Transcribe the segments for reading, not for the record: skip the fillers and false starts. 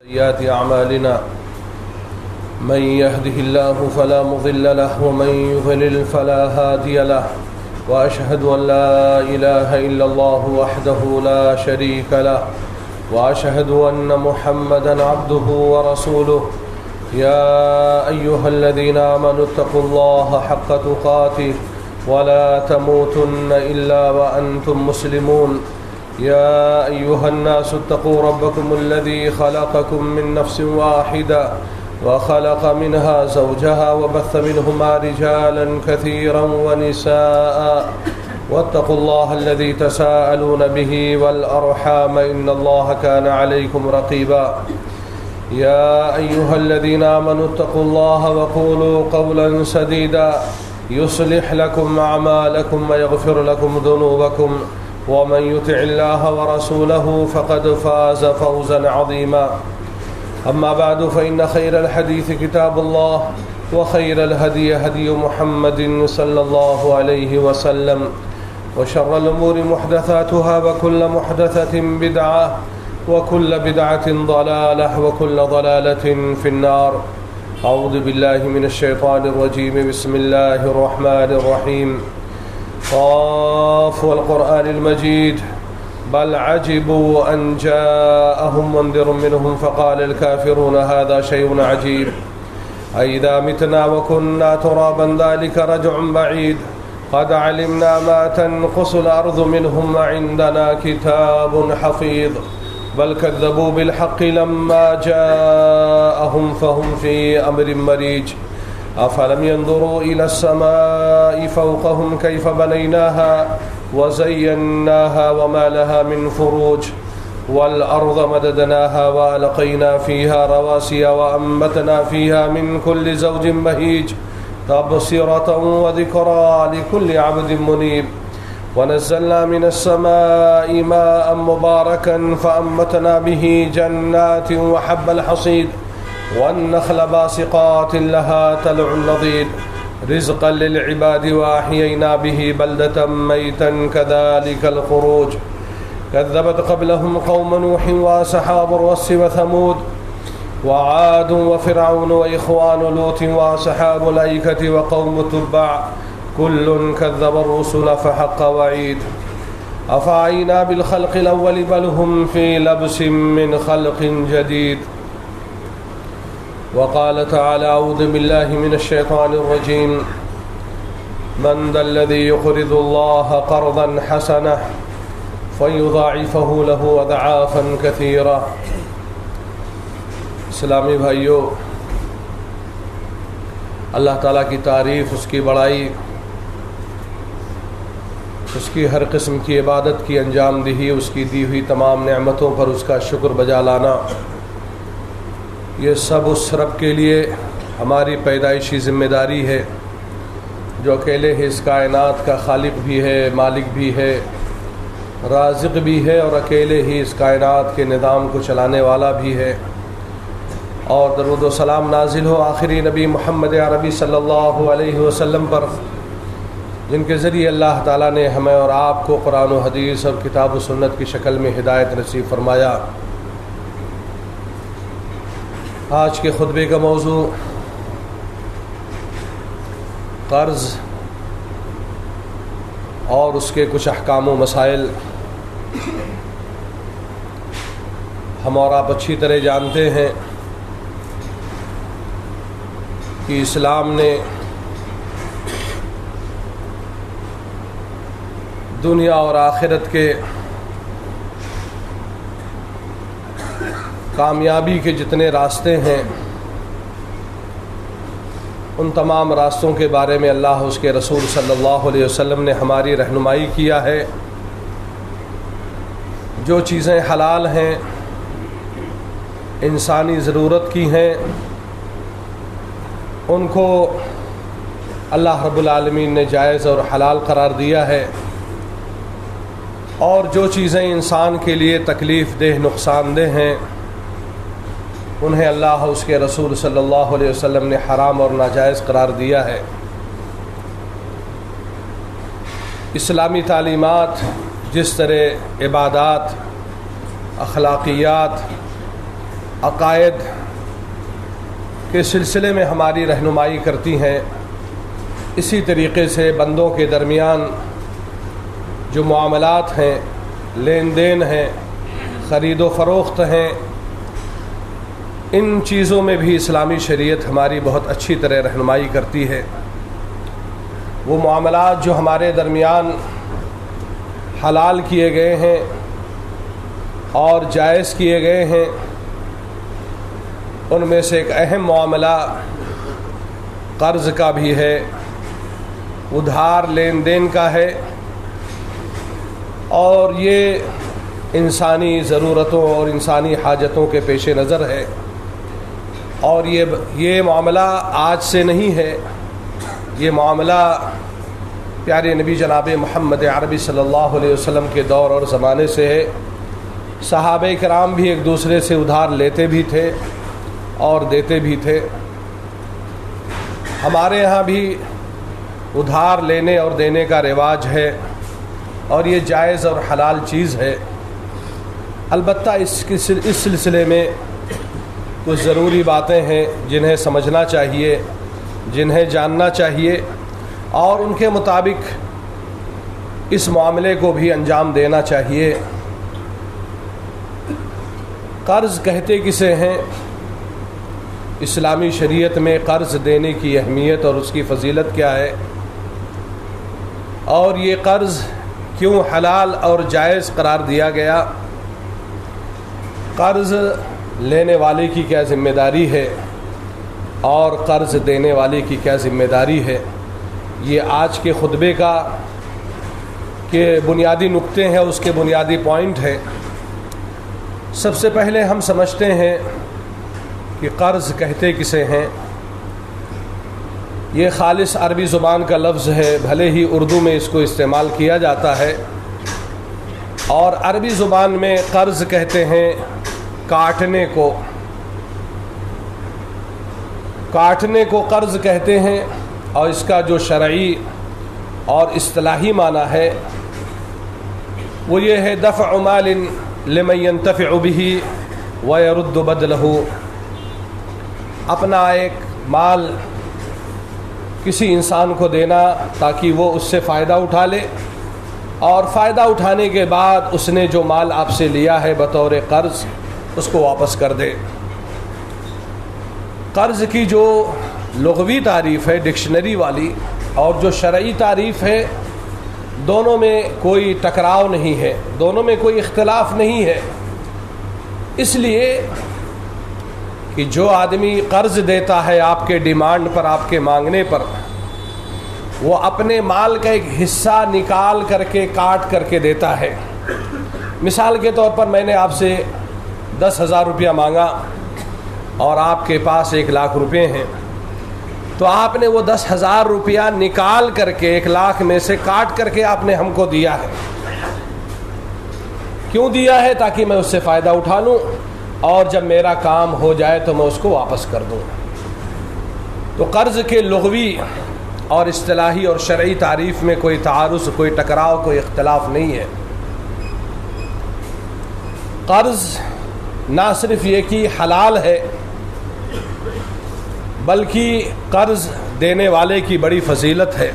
سيئات أعمالنا من يهده الله فلا مضل له ومن يضلل فلا هادي له وأشهد أن لا إله إلا الله وحده لا شريك له وأشهد أن محمدا عبده ورسوله يا أيها الذين آمنوا اتقوا الله حق تقاته ولا تموتن إلا وأنتم مسلمون يا أيها الناس اتقوا ربكم الذي خلقكم من نفس واحدة وخلق منها زوجها وبث منهما رجالا كثيرا ونساء واتقوا الله الذي تساءلون به والأرحام إن الله كان عليكم رقيبا يا أيها الذين آمنوا اتقوا الله وقولوا قولا سديدا يصلح لكم أعمالكم ويغفر لكم ذنوبكم ومن يطع الله ورسوله فقد فاز فوزا عظيما أما بعد فإن خير الحديث كتاب الله وخير الهدي هدي محمد صلى الله عليه وسلم وشر الأمور محدثاتها وكل محدثة بدعة وكل بدعة ضلالة وكل ضلالة في النار. أعوذ بالله من الشيطان الرجيم. بسم الله الرحمن الرحيم. قاف والقرآن المجيد بل عجبوا أن جاءهم منذر منهم فقال الكافرون هذا شيء عجيب أئذا متنا وكنا ترابا ذلك رجع بعيد قد علمنا ما تنقص الأرض منهم وعندنا كتاب حفيظ بل كذبوا بالحق لما جاءهم فهم في أمر مريج أفلم ينظروا إلى السماء فوقهم كيف بنيناها وزيناها وما لها من فروج والأرض مددناها وألقينا فيها رواسي وأنبتنا فيها من كل زوج بهيج تبصرة وذكرى لكل عبد منيب ونزلنا من السماء ماء مباركا فأنبتنا به جنات وحب الحصيد والنخل باسقات لها طلع نضيد رزقا للعباد وأحيينا به بلدة ميتا كذلك الخروج كذبت قبلهم قوم نوح وأصحاب الرس وثمود وعاد وفرعون وإخوان لوط وأصحاب الأيكة وقوم تبع كل كذب الرسل فحق وعيد أفعينا بالخلق الأول بل هم في لبس من خلق جديد. وقال تعالى أعوذ بالله من الشيطان الرجيم من ذا الذي يقرض الله قرضا حسنا فيضاعفه له أضعافا كثيرة. اسلامی بھائیو، اللہ تعالیٰ کی تعریف، اس کی بڑائی، اس کی ہر قسم کی عبادت کی انجام دہی، اس کی دی ہوئی تمام نعمتوں پر اس کا شکر بجا لانا، یہ سب اس رب کے لیے ہماری پیدائشی ذمہ داری ہے جو اکیلے ہی اس کائنات کا خالق بھی ہے، مالک بھی ہے، رازق بھی ہے، اور اکیلے ہی اس کائنات کے نظام کو چلانے والا بھی ہے. اور درود و سلام نازل ہو آخری نبی محمد عربی صلی اللہ علیہ وسلم پر، جن کے ذریعے اللہ تعالیٰ نے ہمیں اور آپ کو قرآن و حدیث اور کتاب و سنت کی شکل میں ہدایت نصیب فرمایا. آج کے خطبے کا موضوع قرض اور اس کے کچھ احکام و مسائل. ہم اور آپ اچھی طرح جانتے ہیں کہ اسلام نے دنیا اور آخرت کے کامیابی کے جتنے راستے ہیں ان تمام راستوں کے بارے میں اللہ اس کے رسول صلی اللہ علیہ وسلم نے ہماری رہنمائی کیا ہے. جو چیزیں حلال ہیں، انسانی ضرورت کی ہیں، ان کو اللہ رب العالمین نے جائز اور حلال قرار دیا ہے، اور جو چیزیں انسان کے لیے تکلیف دہ، نقصان دہ ہیں، انہیں اللہ اس کے رسول صلی اللہ علیہ وسلم نے حرام اور ناجائز قرار دیا ہے. اسلامی تعلیمات جس طرح عبادات، اخلاقیات عقائد کے سلسلے میں ہماری رہنمائی کرتی ہیں، اسی طریقے سے بندوں کے درمیان جو معاملات ہیں، لین دین ہیں، خرید و فروخت ہیں، ان چیزوں میں بھی اسلامی شریعت ہماری بہت اچھی طرح رہنمائی کرتی ہے۔ وہ معاملات جو ہمارے درمیان حلال کیے گئے ہیں اور جائز کیے گئے ہیں، ان میں سے ایک اہم معاملہ قرض کا بھی ہے، ادھار لین دین کا ہے، اور یہ انسانی ضرورتوں اور انسانی حاجتوں کے پیش نظر ہے۔ اور یہ معاملہ آج سے نہیں ہے، یہ معاملہ پیارے نبی جناب محمد عربی صلی اللہ علیہ وسلم کے دور اور زمانے سے ہے۔ صحابہ کرام بھی ایک دوسرے سے ادھار لیتے بھی تھے اور دیتے بھی تھے۔ ہمارے یہاں بھی ادھار لینے اور دینے کا رواج ہے، اور یہ جائز اور حلال چیز ہے۔ البتہ اس سلسلے میں کچھ ضروری باتیں ہیں جنہیں سمجھنا چاہیے، جنہیں جاننا چاہیے، اور ان کے مطابق اس معاملے کو بھی انجام دینا چاہیے۔ قرض کہتے کسے ہیں؟ اسلامی شریعت میں قرض دینے کی اہمیت اور اس کی فضیلت کیا ہے، اور یہ قرض کیوں حلال اور جائز قرار دیا گیا؟ قرض لینے والے کی کیا ذمہ داری ہے اور قرض دینے والے کی کیا ذمہ داری ہے؟ یہ آج کے خطبے کا کے بنیادی نقطے ہیں، اس کے بنیادی پوائنٹ ہیں۔ سب سے پہلے ہم سمجھتے ہیں کہ قرض کہتے کسے ہیں۔ یہ خالص عربی زبان کا لفظ ہے، بھلے ہی اردو میں اس کو استعمال کیا جاتا ہے، اور عربی زبان میں قرض کہتے ہیں کاٹنے کو قرض کہتے ہیں، اور اس کا جو شرعی اور اصطلاحی معنی ہے وہ یہ ہے دفع مال لمن ينتفع به ويرد بدله، اپنا ایک مال کسی انسان کو دینا تاکہ وہ اس سے فائدہ اٹھا لے، اور فائدہ اٹھانے کے بعد اس نے جو مال آپ سے لیا ہے بطور قرض اس کو واپس کر دے۔ قرض کی جو لغوی تعریف ہے ڈکشنری والی، اور جو شرعی تعریف ہے، دونوں میں کوئی ٹکراؤ نہیں ہے، دونوں میں کوئی اختلاف نہیں ہے۔ اس لیے کہ جو آدمی قرض دیتا ہے آپ کے ڈیمانڈ پر، آپ کے مانگنے پر، وہ اپنے مال کا ایک حصہ نکال کر کے کاٹ کر کے دیتا ہے۔ مثال کے طور پر میں نے آپ سے 10,000 روپیہ مانگا اور آپ کے پاس 1,00,000 روپے ہیں، تو آپ نے وہ 10,000 روپیہ نکال کر کے 1,00,000 میں سے کاٹ کر کے آپ نے ہم کو دیا ہے۔ کیوں دیا ہے؟ تاکہ میں اس سے فائدہ اٹھا لوں، اور جب میرا کام ہو جائے تو میں اس کو واپس کر دوں۔ تو قرض کے لغوی اور اصطلاحی اور شرعی تعریف میں کوئی تعارض، کوئی ٹکراؤ، کوئی اختلاف نہیں ہے۔ قرض نہ صرف یہ کہ حلال ہے، بلکہ قرض دینے والے کی بڑی فضیلت ہے،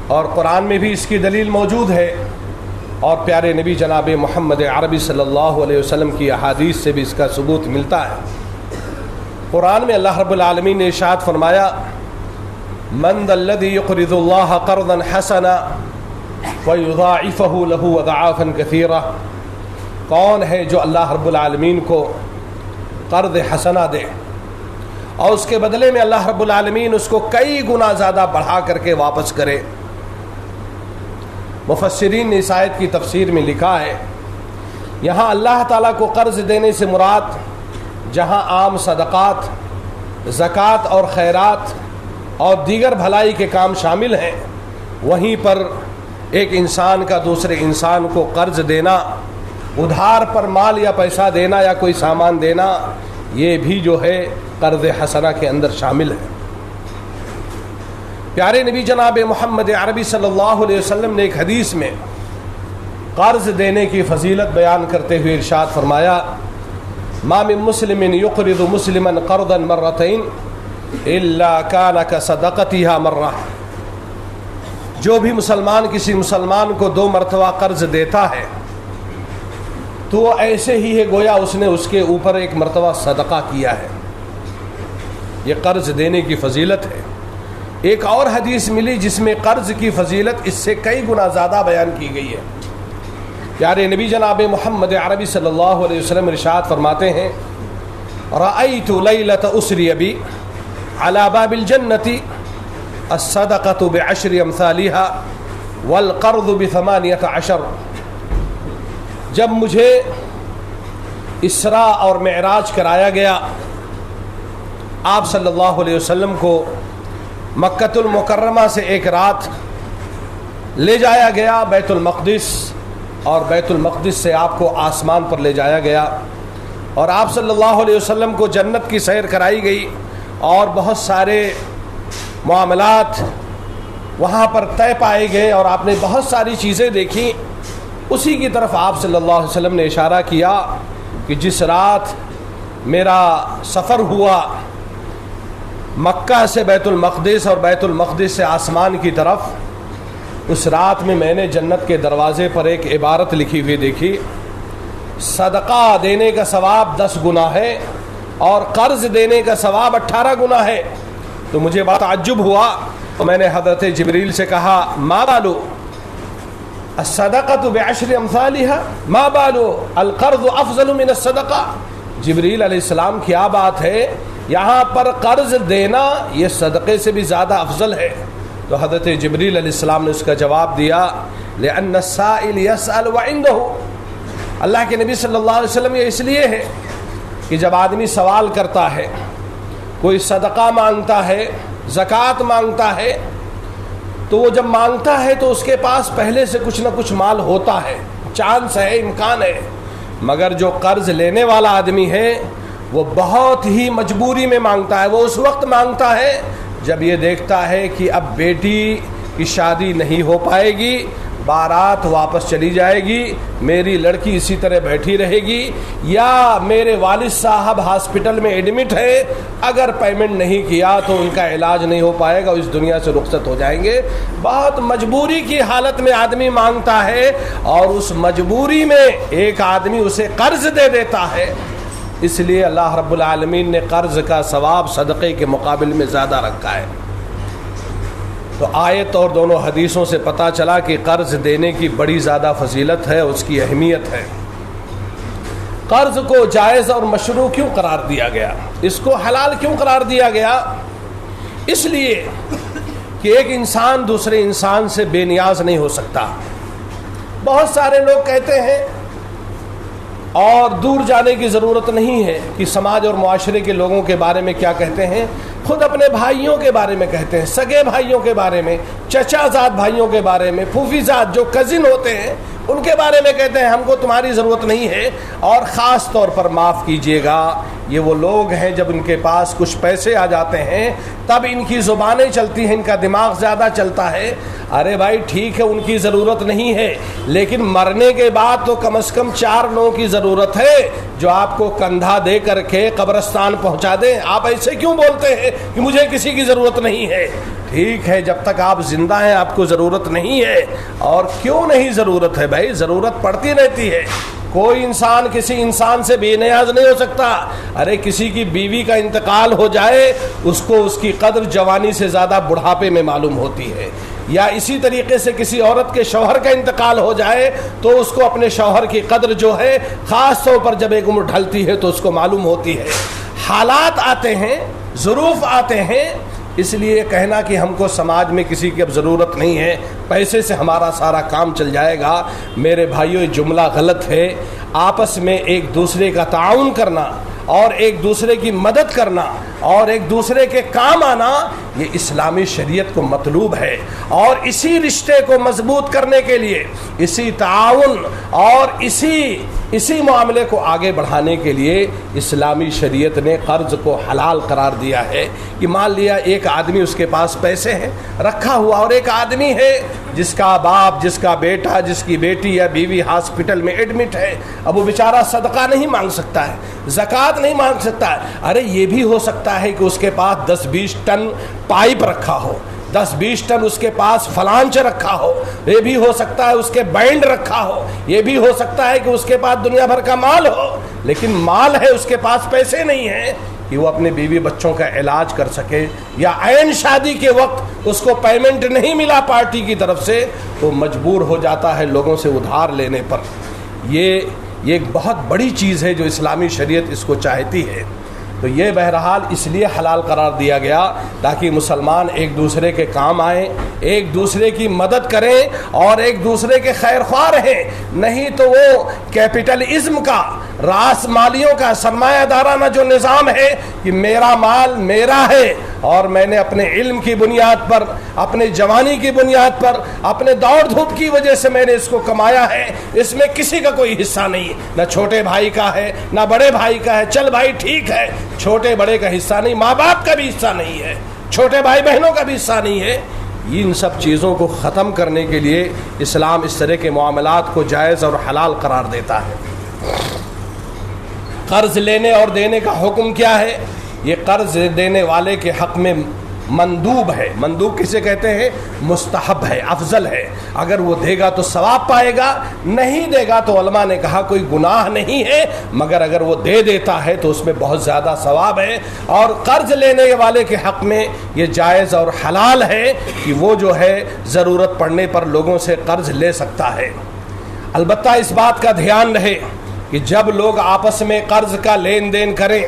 اور قرآن میں بھی اس کی دلیل موجود ہے، اور پیارے نبی جناب محمد عربی صلی اللہ علیہ وسلم کی احادیث سے بھی اس کا ثبوت ملتا ہے۔ قرآن میں اللہ رب العالمین نے ارشاد فرمایا، من ذا الذی یقرض اللہ قرضا حسنا ویضاعفہ لہ اضعافا کثیرہ، کون ہے جو اللہ رب العالمین کو قرض حسنا دے اور اس کے بدلے میں اللہ رب العالمین اس کو کئی گنا زیادہ بڑھا کر کے واپس کرے؟ مفسرین نے اس آیت کی تفسیر میں لکھا ہے، یہاں اللہ تعالیٰ کو قرض دینے سے مراد جہاں عام صدقات، زکوٰۃ اور خیرات اور دیگر بھلائی کے کام شامل ہیں، وہیں پر ایک انسان کا دوسرے انسان کو قرض دینا، ادھار پر مال یا پیسہ دینا یا کوئی سامان دینا، یہ بھی جو ہے قرض حسنہ کے اندر شامل ہے۔ پیارے نبی جناب محمد عربی صلی اللہ علیہ وسلم نے ایک حدیث میں قرض دینے کی فضیلت بیان کرتے ہوئے ارشاد فرمایا، ما من مسلم يقرض مسلما قرضا مرتين الا كان كصدقتها مرة. جو بھی مسلمان کسی مسلمان کو 2 مرتبہ قرض دیتا ہے تو وہ ایسے ہی ہے گویا اس نے اس کے اوپر 1 مرتبہ صدقہ کیا ہے. یہ قرض دینے کی فضیلت ہے. ایک اور حدیث ملی جس میں قرض کی فضیلت اس سے کئی گنا زیادہ بیان کی گئی ہے. پیارے نبی جناب محمد عربی صلی اللہ علیہ وسلم ارشاد فرماتے ہیں رأیت لیلۃ اسری بی علی باب الجنۃ الصدقۃ بعشر امثالها والقرض ب18. جب مجھے اسراء اور معراج کرایا گیا، آپ صلی اللہ علیہ وسلم کو مکۃ المکرمہ سے ایک رات لے جایا گیا بیت المقدس، اور بیت المقدس سے آپ کو آسمان پر لے جایا گیا، اور آپ صلی اللہ علیہ وسلم کو جنت کی سیر کرائی گئی، اور بہت سارے معاملات وہاں پر طے پائے گئے، اور آپ نے بہت ساری چیزیں دیکھی. اسی کی طرف آپ صلی اللہ علیہ وسلم نے اشارہ کیا کہ جس رات میرا سفر ہوا مکہ سے بیت المقدس اور بیت المقدس سے آسمان کی طرف، اس رات میں نے جنت کے دروازے پر ایک عبارت لکھی ہوئی دیکھی، صدقہ دینے کا ثواب 10 گنا ہے اور قرض دینے کا ثواب 18 گنا ہے. تو مجھے بڑا تعجب ہوا، تو میں نے حضرت جبریل سے کہا ما بالو الصدقۃ بعشر امثالها ما بالو القرض افضل من الصدقہ. جبریل علیہ السلام کیا بات ہے، یہاں پر قرض دینا یہ صدقے سے بھی زیادہ افضل ہے. تو حضرت جبریل علیہ السلام نے اس کا جواب دیا لأن السائل يسأل وعنده. اللہ کے نبی صلی اللہ علیہ وسلم یہ اس لیے ہے کہ جب آدمی سوال کرتا ہے، کوئی صدقہ مانگتا ہے، زکوٰۃ مانگتا ہے، تو وہ جب مانگتا ہے تو اس کے پاس پہلے سے کچھ نہ کچھ مال ہوتا ہے، چانس ہے، امکان ہے. مگر جو قرض لینے والا آدمی ہے وہ بہت ہی مجبوری میں مانگتا ہے. وہ اس وقت مانگتا ہے جب یہ دیکھتا ہے کہ اب بیٹی کی شادی نہیں ہو پائے گی، بارات واپس چلی جائے گی، میری لڑکی اسی طرح بیٹھی رہے گی، یا میرے والد صاحب ہاسپٹل میں ایڈمٹ ہے، اگر پیمنٹ نہیں کیا تو ان کا علاج نہیں ہو پائے گا، اس دنیا سے رخصت ہو جائیں گے. بہت مجبوری کی حالت میں آدمی مانگتا ہے، اور اس مجبوری میں ایک آدمی اسے قرض دے دیتا ہے. اس لیے اللہ رب العالمین نے قرض کا ثواب صدقے کے مقابل میں زیادہ رکھا ہے. تو آیت اور دونوں حدیثوں سے پتہ چلا کہ قرض دینے کی بڑی زیادہ فضیلت ہے، اس کی اہمیت ہے. قرض کو جائز اور مشروع کیوں قرار دیا گیا، اس کو حلال کیوں قرار دیا گیا؟ اس لیے کہ ایک انسان دوسرے انسان سے بے نیاز نہیں ہو سکتا. بہت سارے لوگ کہتے ہیں، اور دور جانے کی ضرورت نہیں ہے کہ سماج اور معاشرے کے لوگوں کے بارے میں کیا کہتے ہیں، خود اپنے بھائیوں کے بارے میں کہتے ہیں، سگے بھائیوں کے بارے میں، چچا زاد بھائیوں کے بارے میں، پھوپھی زاد جو کزن ہوتے ہیں ان کے بارے میں کہتے ہیں ہم کو تمہاری ضرورت نہیں ہے. اور خاص طور پر معاف کیجئے گا، یہ وہ لوگ ہیں جب ان کے پاس کچھ پیسے آ جاتے ہیں تب ان کی زبانیں چلتی ہیں، ان کا دماغ زیادہ چلتا ہے. ارے بھائی ٹھیک ہے ان کی ضرورت نہیں ہے، لیکن مرنے کے بعد تو کم از کم 4 لوگوں کی ضرورت ہے جو آپ کو کندھا دے کر کے قبرستان پہنچا دیں. آپ ایسے کیوں بولتے ہیں کہ مجھے کسی کی ضرورت نہیں ہے؟ ٹھیک ہے جب تک آپ زندہ ہیں آپ کو ضرورت نہیں ہے. اور کیوں نہیں ضرورت ہے بھائی، ضرورت پڑتی رہتی ہے. کوئی انسان کسی انسان سے بے نیاز نہیں ہو سکتا. ارے کسی کی بیوی کا انتقال ہو جائے اس کو اس کی قدر جوانی سے زیادہ بڑھاپے میں معلوم ہوتی ہے، یا اسی طریقے سے کسی عورت کے شوہر کا انتقال ہو جائے تو اس کو اپنے شوہر کی قدر جو ہے خاص طور پر جب ایک عمر ڈھلتی ہے تو اس کو معلوم ہوتی ہے. حالات آتے ہیں، ظروف آتے ہیں، اس لیے کہنا کہ ہم کو سماج میں کسی کی اب ضرورت نہیں ہے، پیسے سے ہمارا سارا کام چل جائے گا، میرے بھائیوں یہ جملہ غلط ہے. آپس میں ایک دوسرے کا تعاون کرنا اور ایک دوسرے کی مدد کرنا اور ایک دوسرے کے کام آنا یہ اسلامی شریعت کو مطلوب ہے، اور اسی رشتے کو مضبوط کرنے کے لیے، اسی تعاون اور اسی معاملے کو آگے بڑھانے کے لیے اسلامی شریعت نے قرض کو حلال قرار دیا ہے۔ کہ مان لیا ایک آدمی اس کے پاس پیسے ہیں رکھا ہوا، اور ایک آدمی ہے جس کا باپ، جس کا بیٹا، جس کی بیٹی یا بیوی ہاسپٹل میں ایڈمٹ ہے، اب وہ بیچارہ صدقہ نہیں مانگ سکتا ہے، زکوٰۃ نہیں مانگ سکتا ہے۔ ارے یہ بھی ہو سکتا ہے کہ اس کے پاس 10-20 ٹن پائپ رکھا ہو، 10-20 ٹن اس کے پاس فلانچ رکھا ہو، یہ بھی ہو سکتا ہے اس کے بینڈ رکھا ہو، یہ بھی ہو سکتا ہے کہ اس کے پاس دنیا بھر کا مال ہو، لیکن مال ہے، اس کے پاس پیسے نہیں ہیں کہ وہ اپنے بیوی بچوں کا علاج کر سکے، یا عین شادی کے وقت اس کو پیمنٹ نہیں ملا پارٹی کی طرف سے تو مجبور ہو جاتا ہے لوگوں سے ادھار لینے پر۔ یہ ایک بہت بڑی چیز ہے جو اسلامی شریعت اس کو چاہتی ہے۔ تو یہ بہرحال اس لیے حلال قرار دیا گیا تاکہ مسلمان ایک دوسرے کے کام آئیں، ایک دوسرے کی مدد کریں اور ایک دوسرے کے خیر خواہ رہیں، نہیں تو وہ کیپٹلزم کا، راس مالیوں کا، سرمایہ دارانہ جو نظام ہے کہ میرا مال میرا ہے اور میں نے اپنے علم کی بنیاد پر، اپنے جوانی کی بنیاد پر، اپنے دوڑ دھوپ کی وجہ سے میں نے اس کو کمایا ہے، اس میں کسی کا کوئی حصہ نہیں، نہ چھوٹے بھائی کا ہے نہ بڑے بھائی کا ہے، چل بھائی ٹھیک ہے چھوٹے بڑے کا حصہ نہیں، ماں باپ کا بھی حصہ نہیں ہے، چھوٹے بھائی بہنوں کا بھی حصہ نہیں ہے۔ ان سب چیزوں کو ختم کرنے کے لیے اسلام اس طرح کے معاملات کو جائز اور حلال قرار دیتا ہے۔ قرض لینے اور دینے کا حکم کیا ہے؟ یہ قرض دینے والے کے حق میں مندوب ہے۔ مندوب کسے کہتے ہیں؟ مستحب ہے، افضل ہے۔ اگر وہ دے گا تو ثواب پائے گا، نہیں دے گا تو علماء نے کہا کوئی گناہ نہیں ہے، مگر اگر وہ دے دیتا ہے تو اس میں بہت زیادہ ثواب ہے۔ اور قرض لینے والے کے حق میں یہ جائز اور حلال ہے کہ وہ جو ہے ضرورت پڑنے پر لوگوں سے قرض لے سکتا ہے۔ البتہ اس بات کا دھیان رہے کہ جب لوگ آپس میں قرض کا لین دین کریں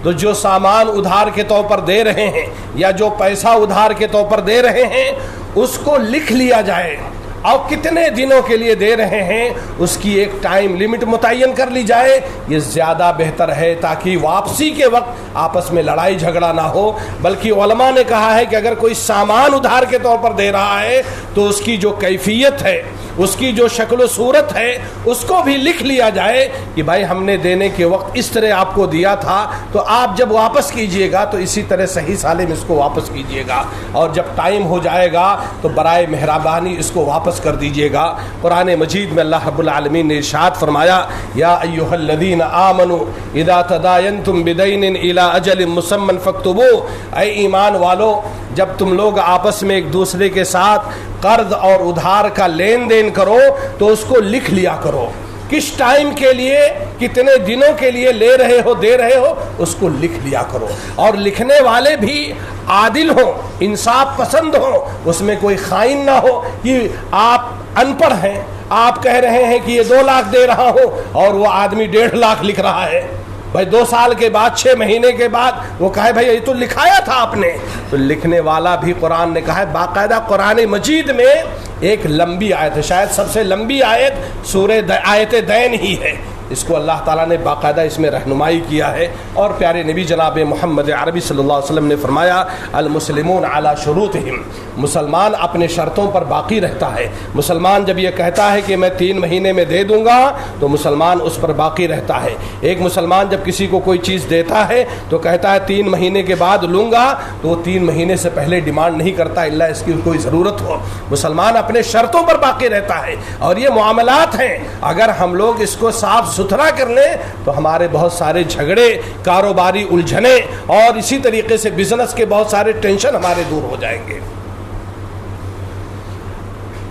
تو جو سامان ادھار کے طور پر دے رہے ہیں یا جو پیسہ ادھار کے طور پر دے رہے ہیں اس کو لکھ لیا جائے، اور کتنے دنوں کے لیے دے رہے ہیں اس کی ایک ٹائم لمٹ متعین کر لی جائے، یہ زیادہ بہتر ہے تاکہ واپسی کے وقت آپس میں لڑائی جھگڑا نہ ہو۔ بلکہ علماء نے کہا ہے کہ اگر کوئی سامان ادھار کے طور پر دے رہا ہے تو اس کی جو کیفیت ہے، اس کی جو شکل و صورت ہے، اس کو بھی لکھ لیا جائے کہ بھائی ہم نے دینے کے وقت اس طرح آپ کو دیا تھا، تو آپ جب واپس کیجئے گا تو اسی طرح صحیح سالم اس کو واپس کیجئے گا، اور جب ٹائم ہو جائے گا تو برائے مہربانی اس کو واپس کر دیجئے گا۔ قرآن مجید میں اللہ رب العالمین نے ارشاد فرمایا، یا ایھا الذین آمنوا اذا تداینتم بدین الی اجل مسمی فاکتبوہ، اے ایمان والو جب تم لوگ آپس میں ایک دوسرے کے ساتھ قرض اور ادھار کا لین دین کرو تو اس کو لکھ لیا کرو، کس ٹائم کے لیے، کتنے دنوں کے لیے لے رہے ہو، دے رہے ہو، اس کو لکھ لیا کرو، اور لکھنے والے بھی عادل ہوں، انصاف پسند ہوں، اس میں کوئی خائن نہ ہو کہ آپ ان پڑھ ہیں، آپ کہہ رہے ہیں کہ یہ 2 لاکھ دے رہا ہوں اور وہ آدمی 1.5 لاکھ لکھ رہا ہے، بھائی 2 سال کے بعد 6 مہینے کے بعد وہ کہے بھائی یہ تو لکھایا تھا آپ نے، تو لکھنے والا بھی قرآن نے کہا ہے، باقاعدہ قرآن مجید میں ایک لمبی آیت ہے، شاید سب سے لمبی آیت سورہ آیت دین ہی ہے، اس کو اللہ تعالیٰ نے باقاعدہ اس میں رہنمائی کیا ہے، اور پیارے نبی جناب محمد عربی صلی اللہ علیہ وسلم نے فرمایا المسلمون علی شروطہم، مسلمان اپنے شرطوں پر باقی رہتا ہے۔ مسلمان جب یہ کہتا ہے کہ میں 3 مہینے میں دے دوں گا تو مسلمان اس پر باقی رہتا ہے۔ ایک مسلمان جب کسی کو کوئی چیز دیتا ہے تو کہتا ہے 3 مہینے کے بعد لوں گا، تو وہ 3 مہینے سے پہلے ڈیمانڈ نہیں کرتا الا اس کی کوئی ضرورت ہو۔ مسلمان اپنے شرطوں پر باقی رہتا ہے، اور یہ معاملات ہیں، اگر ہم لوگ اس کو صاف ستھرا کر لیں تو ہمارے بہت سارے جھگڑے، کاروباری الجھنے اور اسی طریقے سے بزنس کے بہت سارے ٹینشن ہمارے دور ہو جائیں گے۔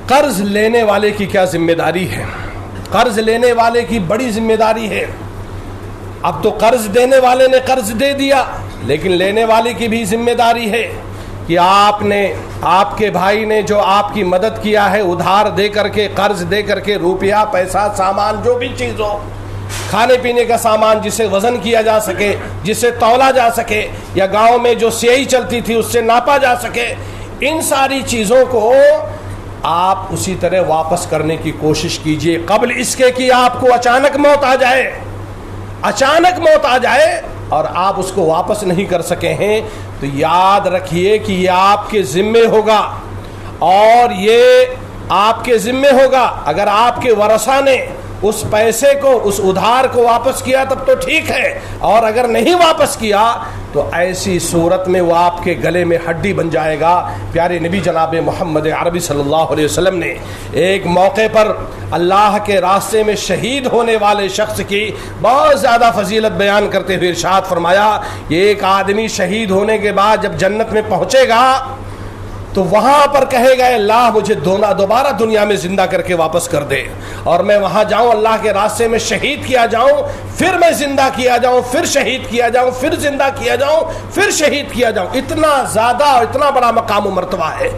قرض لینے والے کی کیا ذمہ داری ہے؟ قرض لینے والے کی بڑی ذمہ داری ہے۔ اب تو قرض دینے والے نے قرض دے دیا، لیکن لینے والے کی بھی ذمہ داری ہے کہ آپ کے بھائی نے جو آپ کی مدد کیا ہے، ادھار دے کر کے، قرض دے کر کے، روپیہ، پیسہ، سامان، جو بھی چیز ہو، کھانے پینے کا سامان جسے وزن کیا جا سکے، جسے تولا جا سکے، یا گاؤں میں جو سیائی چلتی تھی اس سے ناپا جا سکے، ان ساری چیزوں کو آپ اسی طرح واپس کرنے کی کوشش کیجئے، قبل اس کے کہ آپ کو اچانک موت آ جائے۔ اچانک موت آ جائے اور آپ اس کو واپس نہیں کر سکے ہیں تو یاد رکھیے کہ یہ آپ کے ذمے ہوگا، اور یہ آپ کے ذمے ہوگا۔ اگر آپ کے ورثہ نے اس پیسے کو، اس ادھار کو واپس کیا تب تو ٹھیک ہے، اور اگر نہیں واپس کیا تو ایسی صورت میں وہ آپ کے گلے میں ہڈی بن جائے گا۔ پیارے نبی جناب محمد عربی صلی اللہ علیہ وسلم نے ایک موقع پر اللہ کے راستے میں شہید ہونے والے شخص کی بہت زیادہ فضیلت بیان کرتے ہوئے ارشاد فرمایا، یہ ایک آدمی شہید ہونے کے بعد جب جنت میں پہنچے گا تو وہاں پر کہے گا اللہ مجھے دوبارہ دنیا میں زندہ کر کے واپس کر دے، اور میں وہاں جاؤں، اللہ کے راستے میں شہید کیا جاؤں، پھر میں زندہ کیا جاؤں، پھر شہید کیا جاؤں، پھر زندہ کیا جاؤں، پھر شہید کیا جاؤں۔ اتنا زیادہ اور اتنا بڑا مقام و مرتبہ ہے۔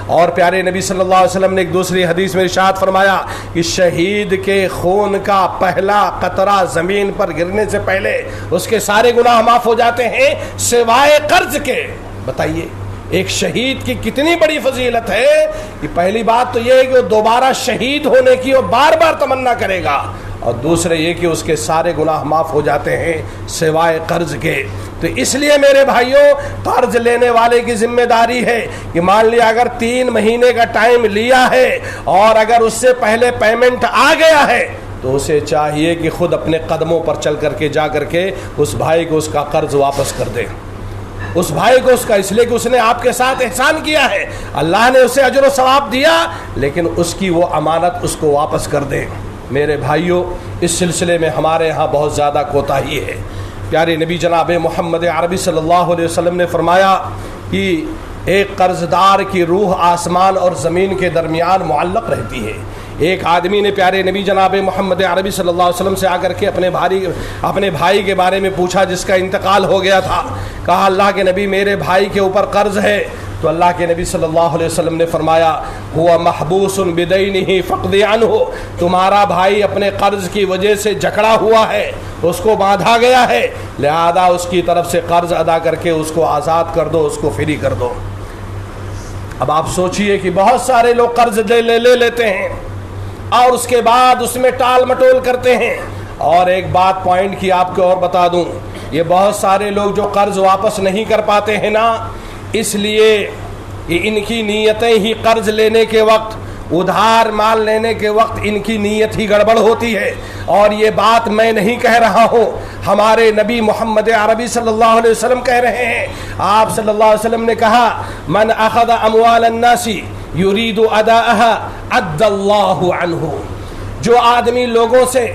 اور پیارے نبی صلی اللہ علیہ وسلم نے ایک دوسری حدیث میں ارشاد فرمایا کہ شہید کے خون کا پہلا قطرہ زمین پر گرنے سے پہلے اس کے سارے گناہ معاف ہو جاتے ہیں سوائے قرض کے۔ بتائیے ایک شہید کی کتنی بڑی فضیلت ہے کہ پہلی بات تو یہ ہے کہ وہ دوبارہ شہید ہونے کی وہ بار بار تمنا کرے گا، اور دوسرے یہ کہ اس کے سارے گناہ معاف ہو جاتے ہیں سوائے قرض کے۔ تو اس لیے میرے بھائیوں، قرض لینے والے کی ذمہ داری ہے کہ مان لیا اگر 3 مہینے کا ٹائم لیا ہے اور اگر اس سے پہلے پیمنٹ آ گیا ہے تو اسے چاہیے کہ خود اپنے قدموں پر چل کر کے جا کر کے اس بھائی کو اس کا قرض واپس کر دے۔ اس بھائی کو اس کا، اس لیے کہ اس نے آپ کے ساتھ احسان کیا ہے، اللہ نے اسے اجر و ثواب دیا، لیکن اس کی وہ امانت اس کو واپس کر دیں۔ میرے بھائیوں، اس سلسلے میں ہمارے ہاں بہت زیادہ کوتاہی ہے۔ پیارے نبی جناب محمد عربی صلی اللہ علیہ وسلم نے فرمایا کہ ایک قرض دار کی روح آسمان اور زمین کے درمیان معلق رہتی ہے۔ ایک آدمی نے پیارے نبی جناب محمد عربی صلی اللہ علیہ وسلم سے آ کر کے اپنے بھائی کے بارے میں پوچھا جس کا انتقال ہو گیا تھا۔ کہا اللہ کے نبی میرے بھائی کے اوپر قرض ہے۔ تو اللہ کے نبی صلی اللہ علیہ وسلم نے فرمایا ہوا محبوس بدینہ فاقض عنہ، تمہارا بھائی اپنے قرض کی وجہ سے جکڑا ہوا ہے، اس کو باندھا گیا ہے، لہذا اس کی طرف سے قرض ادا کر کے اس کو آزاد کر دو، اس کو فری کر دو۔ اب آپ سوچئے کہ بہت سارے لوگ قرض لے لیتے ہیں اور اس کے بعد اس میں ٹال مٹول کرتے ہیں۔ اور ایک بات پوائنٹ کی آپ کو اور بتا دوں، یہ بہت سارے لوگ جو قرض واپس نہیں کر پاتے ہیں نا، اس لیے ان کی نیتیں ہی قرض لینے کے وقت، ادھار مال لینے کے وقت ان کی نیت ہی گڑبڑ ہوتی ہے۔ اور یہ بات میں نہیں کہہ رہا ہوں، ہمارے نبی محمد عربی صلی اللہ علیہ وسلم کہہ رہے ہیں۔ آپ صلی اللہ علیہ وسلم نے کہا من اخذ اموال الناس یرید اداءها ادى اللہ عنہ، جو آدمی لوگوں سے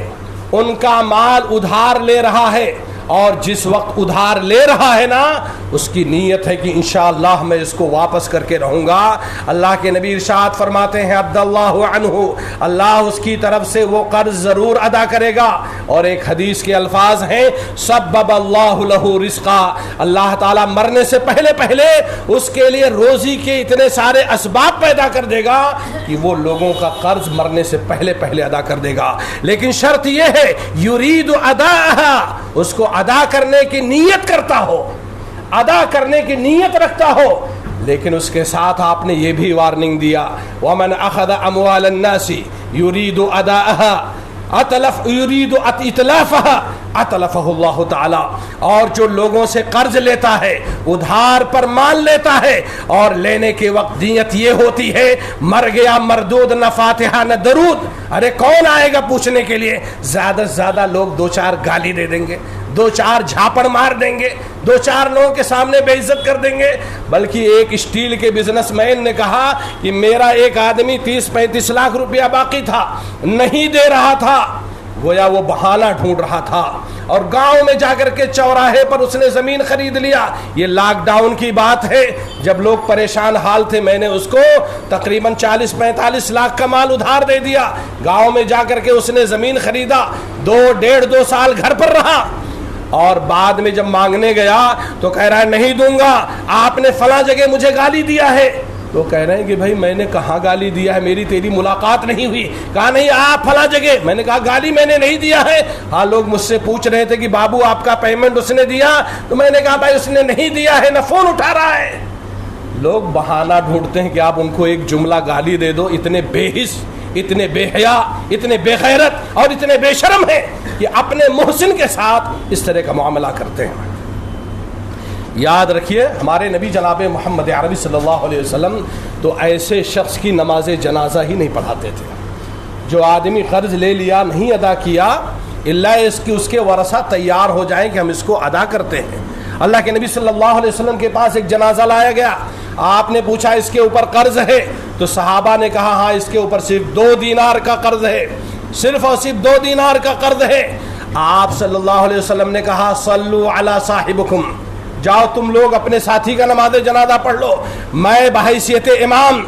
ان کا مال ادھار لے رہا ہے اور جس وقت ادھار لے رہا ہے نا اس کی نیت ہے کہ انشاءاللہ میں اس کو واپس کر کے رہوں گا، اللہ کے نبی ارشاد فرماتے ہیں عبد اللہ عنہ، اللہ اس کی طرف سے وہ قرض ضرور ادا کرے گا۔ اور ایک حدیث کے الفاظ ہیں سبب اللہ لہ رزقا، اللہ تعالیٰ مرنے سے پہلے اس کے لیے روزی کے اتنے سارے اسباب پیدا کر دے گا کہ وہ لوگوں کا قرض مرنے سے پہلے ادا کر دے گا، لیکن شرط یہ ہے یرید اداءہا، اس کو ادا کرنے کی نیت کرتا ہو، ادا کرنے کی نیت رکھتا ہو۔ لیکن اس کے ساتھ آپ نے یہ بھی وارننگ دیا وَمَنْ أَخَذَ أَمْوَالَ النَّاسِ يُرِيدُ أَدَاءَهَا يُرِيدُ إِتْلَافَهَا أَتْلَفَهُ اللَّهُ تعالی، اور جو لوگوں سے قرض لیتا ہے، ادھار پر مال لیتا ہے اور لینے کے وقت نیت یہ ہوتی ہے مر گیا مردود نہ فاتحہ نہ درود، ارے کون آئے گا پوچھنے کے لیے، زیادہ سے زیادہ لوگ 2-4 گالی دے دیں گے، 2-4 جھاپڑ مار دیں گے، 2-4 لوگوں کے سامنے بے عزت کر دیں گے۔ بلکہ ایک اسٹیل کے بزنس مین نے کہا کہ میرا ایک آدمی 30-35 لاکھ روپیہ باقی تھا، نہیں دے رہا تھا، گویا وہ بہانہ ڈھونڈ رہا تھا، اور گاؤں میں جا کر کے چوراہے پر اس نے زمین خرید لیا۔ یہ لاک ڈاؤن کی بات ہے، جب لوگ پریشان حال تھے، میں نے اس کو تقریباً 40-45 لاکھ کا مال ادھار دے دیا۔ گاؤں میں جا کر کے اس نے زمین خریدا، 2 سال گھر پر رہا، اور بعد میں جب مانگنے گیا تو کہہ رہا ہے نہیں دوں گا، آپ نے فلاں جگہ مجھے گالی دیا ہے۔ تو کہہ رہے ہیں کہ بھائی میں نے کہاں گالی دیا ہے، میری تیری ملاقات نہیں ہوئی۔ کہا نہیں آپ فلاں جگہ، میں نے کہا گالی میں نے نہیں دیا ہے۔ ہاں لوگ مجھ سے پوچھ رہے تھے کہ بابو آپ کا پیمنٹ اس نے دیا، تو میں نے کہا بھائی اس نے نہیں دیا ہے، نہ فون اٹھا رہا ہے۔ لوگ بہانہ ڈھونڈتے ہیں کہ آپ ان کو ایک جملہ گالی دے دو، اتنے بے حس اتنے بے حیا، اتنے بے غیرت اور اتنے بے شرم ہیں کہ اپنے محسن کے ساتھ اس طرح کا معاملہ کرتے ہیں۔ یاد رکھیے ہمارے نبی جناب محمد عربی صلی اللہ علیہ وسلم تو ایسے شخص کی نماز جنازہ ہی نہیں پڑھاتے تھے جو آدمی قرض لے لیا نہیں ادا کیا، اللہ اس کے ورثہ تیار ہو جائیں کہ ہم اس کو ادا کرتے ہیں۔ اللہ کے نبی صلی اللہ علیہ وسلم کے پاس ایک جنازہ لایا گیا، آپ نے پوچھا اس کے اوپر قرض ہے؟ تو صحابہ نے کہا ہاں اس کے اوپر صرف 2 دینار کا قرض ہے، صرف اور صرف 2 دینار کا قرض ہے۔ آپ صلی اللہ علیہ وسلم نے کہا صلو علی صاحبکم، جاؤ تم لوگ اپنے ساتھی کا نماز جنازہ پڑھ لو، میں بحیثیت امام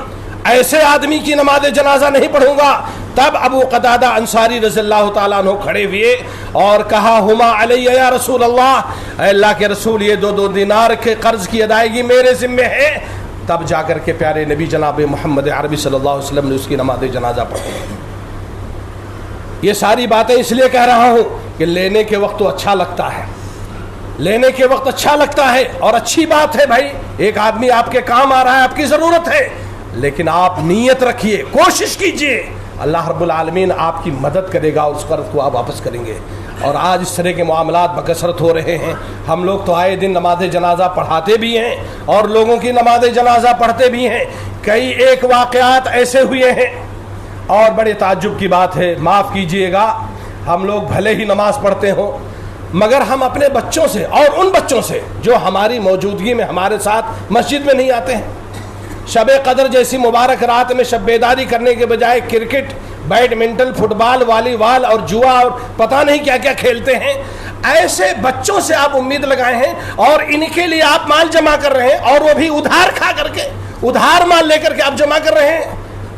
ایسے آدمی کی نماز جنازہ نہیں پڑھوں گا۔ تب ابو قتادہ انصاری رضی اللہ تعالیٰ عنہ کھڑے ہوئے اور کہا ہما علی یا رسول اللہ، اے اللہ کے رسول یہ 2 دینار کے قرض کی ادائیگی میرے ذمہ ہے۔ تب جا کر کے پیارے نبی جناب محمد عربی صلی اللہ علیہ وسلم نے اس کی نماز جنازہ پڑھی۔ یہ ساری باتیں اس لیے کہہ رہا ہوں کہ لینے کے وقت تو اچھا لگتا ہے، لینے کے وقت اچھا لگتا ہے اور اچھی بات ہے بھائی، ایک آدمی آپ کے کام آ رہا ہے، آپ کی ضرورت ہے، لیکن آپ نیت رکھیے، کوشش کیجئے، اللہ رب العالمین آپ کی مدد کرے گا اور اس قرض کو آپ واپس کریں گے۔ اور آج اس طرح کے معاملات بکثرت ہو رہے ہیں، ہم لوگ تو آئے دن نماز جنازہ پڑھاتے بھی ہیں اور لوگوں کی نماز جنازہ پڑھتے بھی ہیں۔ کئی ایک واقعات ایسے ہوئے ہیں اور بڑے تعجب کی بات ہے، معاف کیجئے گا، ہم لوگ بھلے ہی نماز پڑھتے ہوں مگر ہم اپنے بچوں سے اور ان بچوں سے جو ہماری موجودگی میں ہمارے ساتھ مسجد میں نہیں آتے ہیں، شب قدر جیسی مبارک رات میں شب بیداری کرنے کے بجائے کرکٹ، بیڈمنٹن، فٹ بال، والی بال اور جوا اور پتہ نہیں کیا کیا کھیلتے ہیں، ایسے بچوں سے آپ امید لگائے ہیں اور ان کے لیے آپ مال جمع کر رہے ہیں اور وہ بھی ادھار کھا کر کے، ادھار مال لے کر کے آپ جمع کر رہے ہیں۔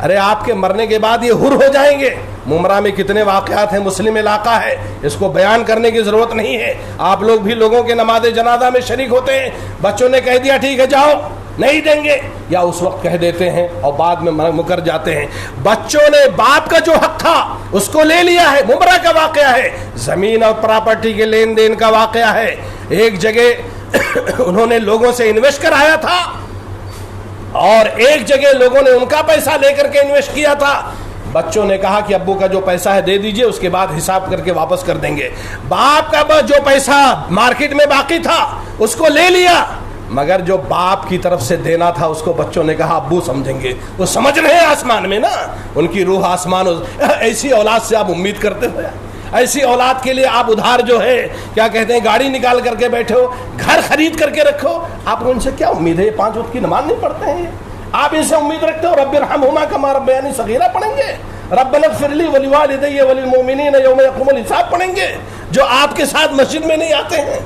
ارے آپ کے مرنے کے بعد یہ ہر ہو جائیں گے۔ ممرہ میں کتنے واقعات ہیں، مسلم علاقہ ہے، اس کو بیان کرنے کی ضرورت نہیں ہے، آپ لوگ بھی لوگوں کے نماز جنازہ میں شریک ہوتے ہیں، بچوں نے کہہ دیا ٹھیک ہے جاؤ، نہیں دیں گے، یا اس وقت کہہ دیتے ہیں اور بعد میں مکر جاتے ہیں۔ بچوں نے باپ کا جو حق تھا اس کو لے لیا ہے، ممرہ کا واقعہ ہے، زمین اور پراپرٹی کے لین دین کا واقعہ ہے۔ ایک جگہ انہوں نے لوگوں سے انویسٹ کرایا تھا اور ایک جگہ لوگوں نے ان کا پیسہ لے کر کے انویسٹ کیا تھا، بچوں نے کہا کہ ابو کا جو پیسہ ہے دے دیجئے، اس کے بعد حساب کر کے واپس کر دیں گے۔ باپ کا جو پیسہ مارکیٹ میں باقی تھا اس کو لے لیا، مگر جو باپ کی طرف سے دینا تھا اس کو بچوں نے کہا ابو سمجھیں گے، وہ سمجھ رہے ہیں آسمان میں نا، ان کی روح آسمان۔ ایسی اولاد سے آپ امید کرتے ہو، ایسی اولاد کے لیے آپ ادھار جو ہے کیا کہتے ہیں گاڑی نکال کر کے بیٹھے ہو، گھر خرید کر کے رکھو، آپ کو ان سے کیا امید ہے؟ یہ 5 وقت کی نماز نہیں پڑھتے ہیں، آپ ان سے امید رکھتے ہو رب ارحمہما کما ربیانی صغیرہ پڑھیں گے، ربنا اغفر لی ولوالدی وللمؤمنین یوم یقوم الحساب پڑھیں گے، جو آپ کے ساتھ مسجد میں نہیں آتے ہیں،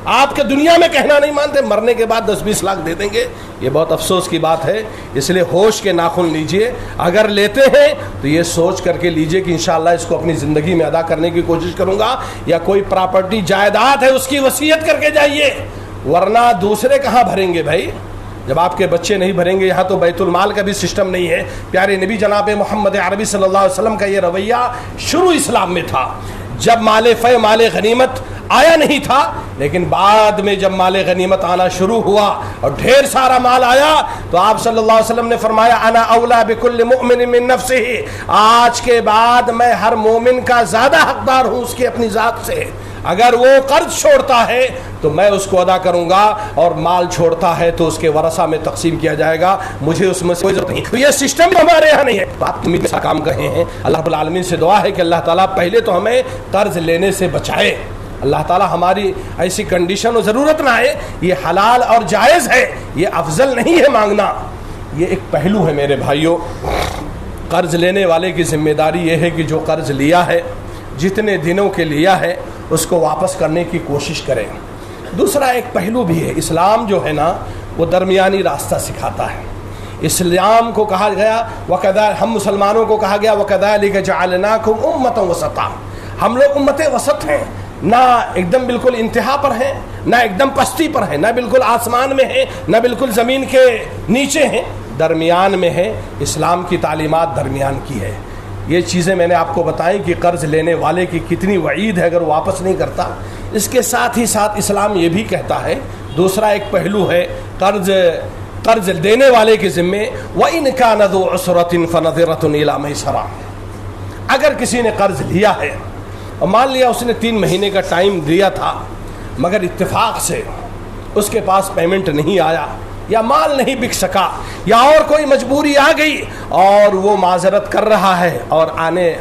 آپ کے دنیا میں کہنا نہیں مانتے، مرنے کے بعد 10-20 لاکھ دے دیں گے۔ یہ بہت افسوس کی بات ہے، اس لیے ہوش کے ناخن لیجئے، اگر لیتے ہیں تو یہ سوچ کر کے لیجئے کہ انشاءاللہ اس کو اپنی زندگی میں ادا کرنے کی کوشش کروں گا، یا کوئی پراپرٹی جائیداد ہے اس کی وصیت کر کے جائیے، ورنہ دوسرے کہاں بھریں گے بھائی؟ جب آپ کے بچے نہیں بھریں گے، یہاں تو بیت المال کا بھی سسٹم نہیں ہے۔ پیارے نبی جناب محمد عربی صلی اللہ علیہ وسلم کا یہ رویہ شروع اسلام میں تھا، جب مال فے مال غنیمت آیا نہیں تھا، لیکن بعد میں جب مال غنیمت آنا شروع ہوا اور ڈھیر سارا مال آیا تو آپ صلی اللہ علیہ وسلم نے فرمایا انا اولا بکل مؤمن من نفسہ، آج کے بعد میں ہر مومن کا زیادہ حقدار ہوں اس کی اپنی ذات سے، اگر وہ قرض چھوڑتا ہے تو میں اس کو ادا کروں گا، اور مال چھوڑتا ہے تو اس کے ورثہ میں تقسیم کیا جائے گا، مجھے اس میں کوئی ضرورت نہیں۔ یہ سسٹم ہمارے یہاں نہیں ہے، آپ تم ایسا کام کہے ہیں۔ اللہ رب العالمین سے دعا ہے کہ اللہ تعالیٰ پہلے تو ہمیں قرض لینے سے بچائے، اللہ تعالیٰ ہماری ایسی کنڈیشن و ضرورت نہ آئے، یہ حلال اور جائز ہے، یہ افضل نہیں ہے مانگنا۔ یہ ایک پہلو ہے میرے بھائیوں، قرض لینے والے کی ذمہ داری یہ ہے کہ جو قرض لیا ہے، جتنے دنوں کے لیا ہے، اس کو واپس کرنے کی کوشش کریں۔ دوسرا ایک پہلو بھی ہے، اسلام جو ہے نا وہ درمیانی راستہ سکھاتا ہے۔ اسلام کو کہا گیا ہم مسلمانوں کو کہا گیا وَكَذَلِكَ جَعَلْنَاكُمْ أُمَّةً وَسَطًا، ہم لوگ امت وسط ہیں، نہ ایک دم بالکل انتہا پر ہیں، نہ ایک دم پستی پر ہیں، نہ بالکل آسمان میں ہیں، نہ بالکل زمین کے نیچے ہیں، درمیان میں ہے۔ اسلام کی تعلیمات درمیان کی ہے۔ یہ چیزیں میں نے آپ کو بتائیں کہ قرض لینے والے کی کتنی وعید ہے اگر واپس نہیں کرتا۔ اس کے ساتھ ہی ساتھ اسلام یہ بھی کہتا ہے، دوسرا ایک پہلو ہے قرض دینے والے کے ذمے وَإِنْ كَانَ ذُو عُسْرَةٍ فَنَظِرَةٌ إِلَىٰ مَيْسَرَةٍ، اگر کسی نے قرض لیا ہے اور مان لیا اس نے 3 مہینے کا ٹائم دیا تھا مگر اتفاق سے اس کے پاس پیمنٹ نہیں آیا یا مال نہیں بک سکا یا اور کوئی مجبوری آ گئی اور وہ معذرت کر رہا ہے اور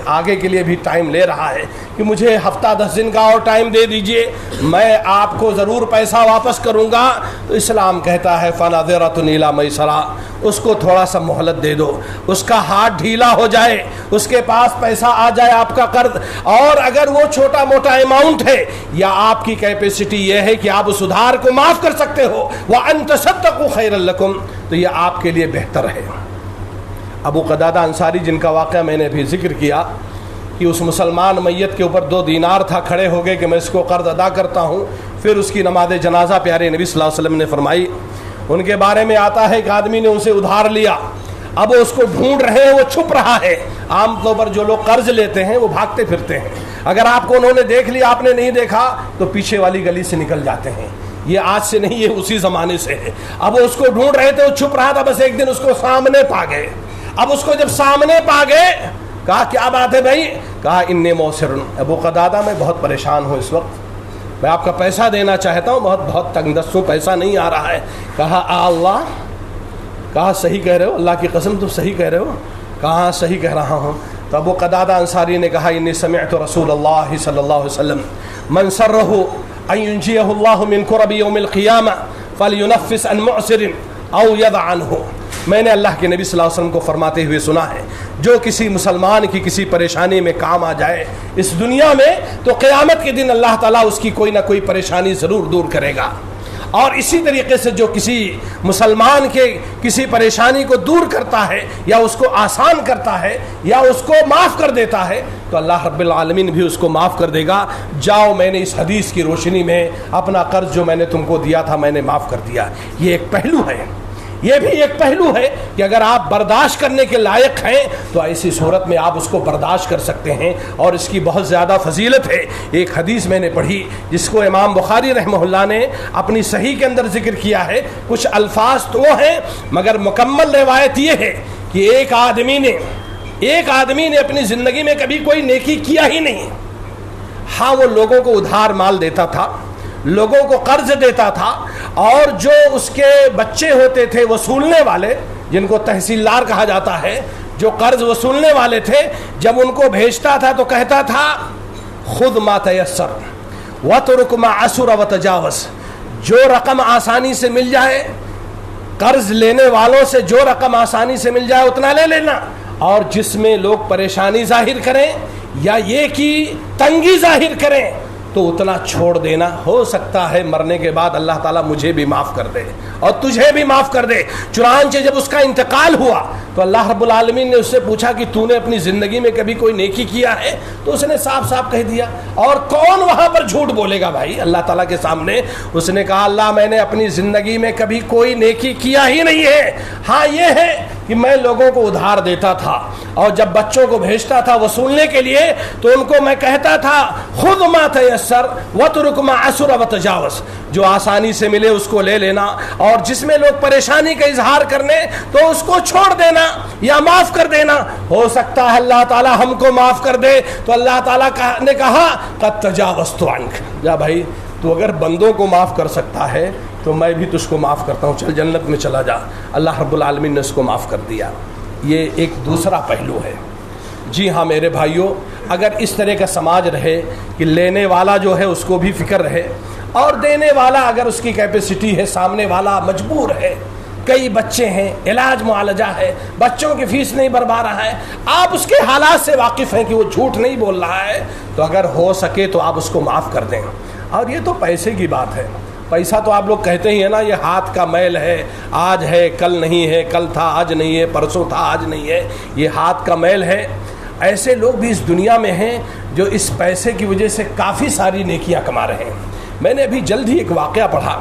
آگے کے لیے بھی ٹائم لے رہا ہے کہ مجھے ہفتہ 10 دن کا اور ٹائم دے دیجئے، میں آپ کو ضرور پیسہ واپس کروں گا، تو اسلام کہتا ہے فَنَظِرَةٌ إِلَىٰ مَيْسَرَةٍ، اس کو تھوڑا سا مہلت دے دو، اس کا ہاتھ ڈھیلا ہو جائے، اس کے پاس پیسہ آ جائے آپ کا قرض، اور اگر وہ چھوٹا موٹا اماؤنٹ ہے یا آپ کی کیپیسٹی یہ ہے کہ آپ اس ادھار کو معاف کر سکتے ہو وَأَن تَصَدَّقُوا خَيْرًا لَكُمْ، تو یہ آپ کے لیے بہتر ہے۔ ابو قتادہ انصاری جن کا واقعہ میں نے ابھی ذکر کیا کہ اس مسلمان میت کے اوپر 2 دینار تھا، کھڑے ہو گئے کہ میں اس کو قرض ادا کرتا ہوں، پھر اس کی نماز جنازہ پیارے نبی صلی اللہ علیہ وسلم نے فرمائی۔ ان کے بارے میں آتا ہے کہ آدمی نے ان سے ادھار لیا، اب وہ اس کو ڈھونڈ رہے ہیں، وہ چھپ رہا ہے۔ عام طور پر جو لوگ قرض لیتے ہیں وہ بھاگتے پھرتے ہیں، اگر آپ کو انہوں نے دیکھ لیا آپ نے نہیں دیکھا تو پیچھے والی گلی سے نکل جاتے ہیں۔ یہ آج سے نہیں، یہ اسی زمانے سے ہے۔ اب وہ اس کو ڈھونڈ رہے تھے، وہ چھپ رہا تھا، بس ایک دن اس کو سامنے پا گئے۔ اب اس کو جب سامنے پا گئے کہا کیا بات ہے بھائی؟ کہا انی موسر، ابو قتادہ میں بہت پریشان ہوں اس وقت، میں آپ کا پیسہ دینا چاہتا ہوں، بہت تنگ دست ہوں، پیسہ نہیں آ رہا ہے۔ کہا اللہ، کہا صحیح کہہ رہے ہو، اللہ کی قسم تم صحیح کہہ رہے ہو؟ کہا صحیح کہہ رہا ہوں۔ تو ابو قتادہ انصاری نے کہا انی سمعت رسول اللہ صلی اللہ علیہ وسلم من سرہ ان ینجیہ اللہ من کرب یوم القیامہ فلینفس عن معسر او یدع عنہ، میں نے اللہ کے نبی صلی اللہ علیہ وسلم کو فرماتے ہوئے سنا ہے جو کسی مسلمان کی کسی پریشانی میں کام آ جائے اس دنیا میں تو قیامت کے دن اللہ تعالیٰ اس کی کوئی نہ کوئی پریشانی ضرور دور کرے گا، اور اسی طریقے سے جو کسی مسلمان کے کسی پریشانی کو دور کرتا ہے یا اس کو آسان کرتا ہے یا اس کو معاف کر دیتا ہے تو اللہ رب العالمین بھی اس کو معاف کر دے گا۔ جاؤ، میں نے اس حدیث کی روشنی میں اپنا قرض جو میں نے تم کو دیا تھا میں نے معاف کر دیا۔ یہ ایک پہلو ہے، یہ بھی ایک پہلو ہے کہ اگر آپ برداشت کرنے کے لائق ہیں تو ایسی صورت میں آپ اس کو برداشت کر سکتے ہیں، اور اس کی بہت زیادہ فضیلت ہے۔ ایک حدیث میں نے پڑھی جس کو امام بخاری رحمہ اللہ نے اپنی صحیح کے اندر ذکر کیا ہے، کچھ الفاظ تو ہیں مگر مکمل روایت یہ ہے کہ ایک آدمی نے اپنی زندگی میں کبھی کوئی نیکی کیا ہی نہیں، ہاں وہ لوگوں کو ادھار مال دیتا تھا، لوگوں کو قرض دیتا تھا، اور جو اس کے بچے ہوتے تھے وصولنے والے جن کو تحصیلدار کہا جاتا ہے، جو قرض وصولنے والے تھے، جب ان کو بھیجتا تھا تو کہتا تھا خذ ما تیسر واترک ما عسر وتجاوز، جو رقم آسانی سے مل جائے، قرض لینے والوں سے جو رقم آسانی سے مل جائے اتنا لے لینا، اور جس میں لوگ پریشانی ظاہر کریں یا یہ کہ تنگی ظاہر کریں تو اتنا چھوڑ دینا، ہو سکتا ہے مرنے کے بعد اللہ تعالیٰ مجھے بھی معاف کر دے اور تجھے بھی معاف کر دے۔ چنانچہ جب اس کا انتقال ہوا تو اللہ رب العالمین نے اس سے پوچھا کہ تو نے اپنی زندگی میں کبھی کوئی نیکی کیا ہے؟ تو اس نے صاف صاف کہہ دیا، اور کون وہاں پر جھوٹ بولے گا بھائی اللہ تعالیٰ کے سامنے؟ اس نے کہا اللہ میں نے اپنی زندگی میں کبھی کوئی نیکی کیا ہی نہیں ہے، ہاں یہ ہے کہ میں لوگوں کو ادھار دیتا تھا، اور جب بچوں کو بھیجتا تھا وصولنے کے لیے تو ان کو میں کہتا تھا خذ ما تیسر واترک ما عسر وتجاوز، جو آسانی سے ملے اس کو لے لینا، اور جس میں لوگ پریشانی کا اظہار کرنے تو اس کو چھوڑ دینا یا معاف کر دینا۔ ہو سکتا ہے اللہ تعالیٰ ہم کو معاف کر دے، تو اللہ تعالیٰ نے کہا قد تجاوزت عنک، جا بھائی تو اگر بندوں کو معاف کر سکتا ہے تو میں بھی تجھ کو معاف کرتا ہوں، چل جنت میں چلا جا۔ اللہ رب العالمین نے اس کو معاف کر دیا۔ یہ ایک دوسرا پہلو ہے۔ جی ہاں میرے بھائیوں، اگر اس طرح کا سماج رہے کہ لینے والا جو ہے اس کو بھی فکر رہے اور دینے والا اگر اس کی کیپیسٹی ہے، سامنے والا مجبور ہے، کئی بچے ہیں، علاج معالجہ ہے، بچوں کی فیس نہیں بھروا رہا ہے، آپ اس کے حالات سے واقف ہیں کہ وہ جھوٹ نہیں بول رہا ہے، تو اگر ہو سکے تو آپ اس کو معاف کر دیں۔ اور یہ تو پیسے کی بات ہے، پیسہ تو آپ لوگ کہتے ہی ہیں نا، یہ ہاتھ کا میل ہے، آج ہے کل نہیں ہے، کل تھا آج نہیں ہے، پرسوں تھا آج نہیں ہے، یہ ہاتھ کا میل ہے۔ ایسے لوگ بھی اس دنیا میں ہیں جو اس پیسے کی وجہ سے کافی ساری نیکیاں کما رہے ہیں۔ میں نے ابھی جلد ہی ایک واقعہ پڑھا،